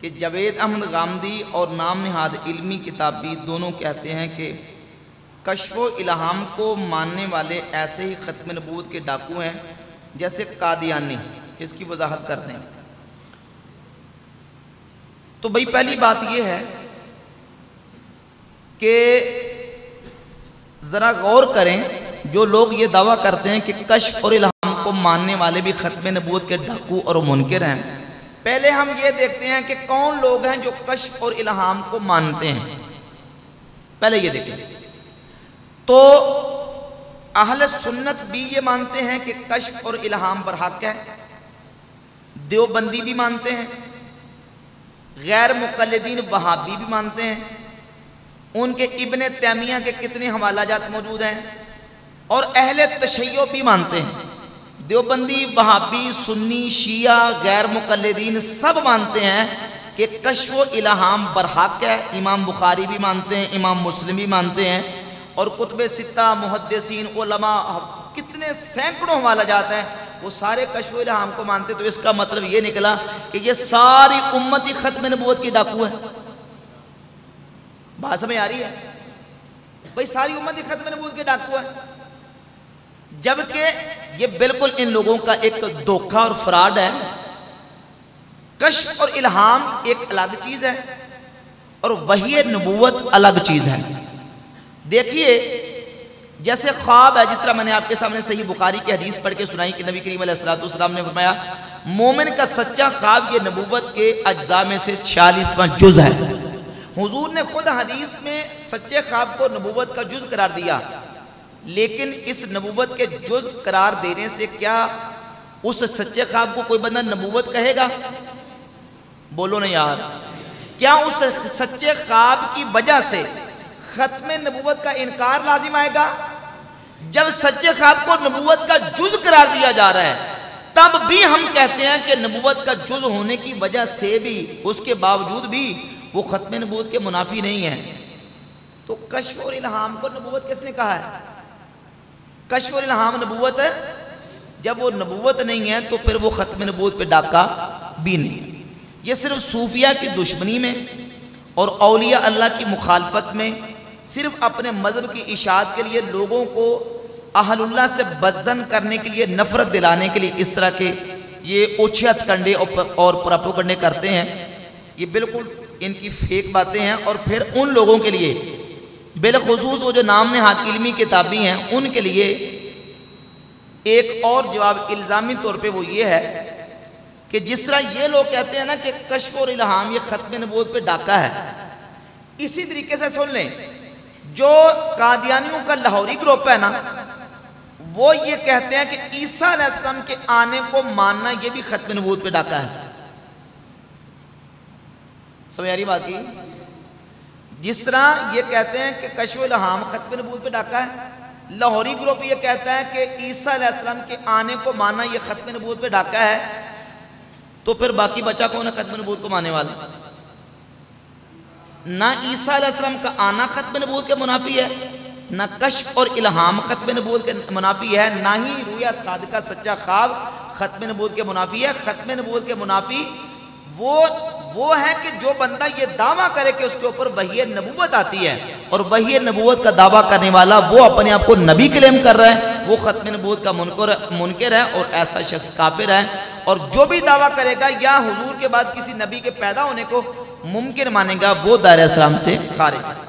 کہ جاوید احمد غامدی اور نام نہاد علمی کتابی دونوں کہتے ہیں کہ کشف و الہام کو ماننے والے ایسے ہی ختم نبوت کے ڈاکو ہیں جیسے قادیانی. اس کی وضاحت کرتے ہیں. تو بھئی پہلی بات یہ ہے کہ ذرا غور کریں، جو لوگ یہ دعویٰ کرتے ہیں کہ کشف اور الہام کو ماننے والے بھی ختم نبوت کے ڈاکو اور منکر ہیں، پہلے ہم یہ دیکھتے ہیں کہ کون لوگ ہیں جو کشف اور الہام کو مانتے ہیں. پہلے یہ دیکھیں تو اہل سنت بھی یہ مانتے ہیں کہ کشف اور الہام برحق ہے. دیوبندی بھی مانتے ہیں، غیر مقلدین وہابی بھی مانتے ہیں. ان کے ابن تیمیہ کے کتنے حوالہ جات موجود ہیں. اور اہل تشیع بھی مانتے ہیں. دیوبندی، وہابی، سنی، شیعہ، غیر مقلدین سب مانتے ہیں کہ کشف و الہام برحق ہے. امام بخاری بھی مانتے ہیں، امام مسلم بھی مانتے ہیں، اور کتب ستہ، محدثین، علماء، کتنے سینکڑوں حوالہ جات ہیں، وہ سارے کشف و الہام کو مانتے. تو اس کا مطلب یہ نکلا کہ یہ ساری امت ہی ختم نبوت کی ڈاکو ہے. بات سمجھ آ رہی ہے؟ بھئی ساری امت ہی ختم نبوت کے ڈاکو ہے، جبکہ یہ بالکل ان لوگوں کا ایک دھوکہ اور فراڈ ہے. کشف اور الہام ایک الگ چیز ہے اور وحی نبوت الگ چیز ہے. دیکھیے جیسے خواب ہے، جس طرح میں نے آپ کے سامنے صحیح بخاری کی حدیث پڑھ کے سنائی کہ نبی کریم علیہ السلام نے فرمایا مومن کا سچا خواب یہ نبوت کے اجزاء میں سے 46واں جز ہے. حضور نے خود حدیث میں سچے خواب کو نبوت کا جز قرار دیا، لیکن اس نبوت کے جز قرار دینے سے کیا اس سچے خواب کو کوئی بندہ نبوت کہے گا؟ بولو نا یار. کیا اس سچے خواب کی وجہ سے ختم نبوت کا انکار لازم آئے گا؟ جب سچے خواب کو نبوت کا جز قرار دیا جا رہا ہے تب بھی ہم کہتے ہیں کہ نبوت کا جز ہونے کی وجہ سے بھی، اس کے باوجود بھی وہ ختم نبوت کے منافی نہیں ہے. تو کشف اور الہام کو نبوت کس نے کہا ہے؟ کشف اور الہام نبوت ہے. جب وہ نبوت نہیں ہے تو پھر وہ ختم نبوت پہ ڈاکہ بھی نہیں. یہ صرف صوفیہ کی دشمنی میں اور اولیاء اللہ کی مخالفت میں، صرف اپنے مذہب کی اشاعت کے لیے، لوگوں کو اہل اللہ سے بدظن کرنے کے لیے، نفرت دلانے کے لیے اس طرح کے یہ اوچھے ہتھ کنڈے اور پروپیگنڈے کرتے ہیں. یہ بالکل ان کی فیک باتیں ہیں. اور پھر ان لوگوں کے لیے، بالخصوص وہ جو نام نہاد علمی کتابی ہیں، ان کے لیے ایک اور جواب الزامی طور پہ وہ یہ ہے کہ جس طرح یہ لوگ کہتے ہیں نا کہ کشف اور الہام یہ ختم نبوت پہ ڈاکہ ہے، اسی طریقے سے سن لیں جو قادیانیوں کا لاہوری گروپ ہے نا، وہ یہ کہتے ہیں کہ عیسیٰ علیہ السلام کے آنے کو ماننا یہ بھی ختم نبوت پہ ڈاکہ ہے. سمجھ آ رہی بات کی؟ جس طرح یہ کہتے ہیں کہ کشف و الہام ختم نبوت پہ ڈاکہ ہے، لاہوری گروپ یہ کہتا ہے کہ عیسیٰ علیہ السلام کے آنے کو ماننا یہ ختم نبوت پہ ڈاکہ ہے. تو پھر باقی بچا کون ہے ختم نبوت کو ماننے والا؟ نہ عیسیٰ علیہ السلام کا آنا ختم نبوت کے منافی ہے، نہ کشف اور الہام ختم نبوت کے منافی ہے، نہ ہی رویا صادقہ سچا خواب ختم نبوت کے منافی ہے. ختم نبوت کے منافی وہ ہے کہ جو بندہ یہ دعویٰ کرے کہ اس کے اوپر وحی نبوت آتی ہے، اور وحی نبوت کا دعویٰ کرنے والا وہ اپنے آپ کو نبی کلیم کر رہا ہے، وہ ختم نبوت کا منکر ہے اور ایسا شخص کافر ہے. اور جو بھی دعویٰ کرے گا یا حضور کے بعد کسی نبی کے پیدا ہونے کو ممکن مانے گا، وہ دائرہ اسلام سے خارج ہے.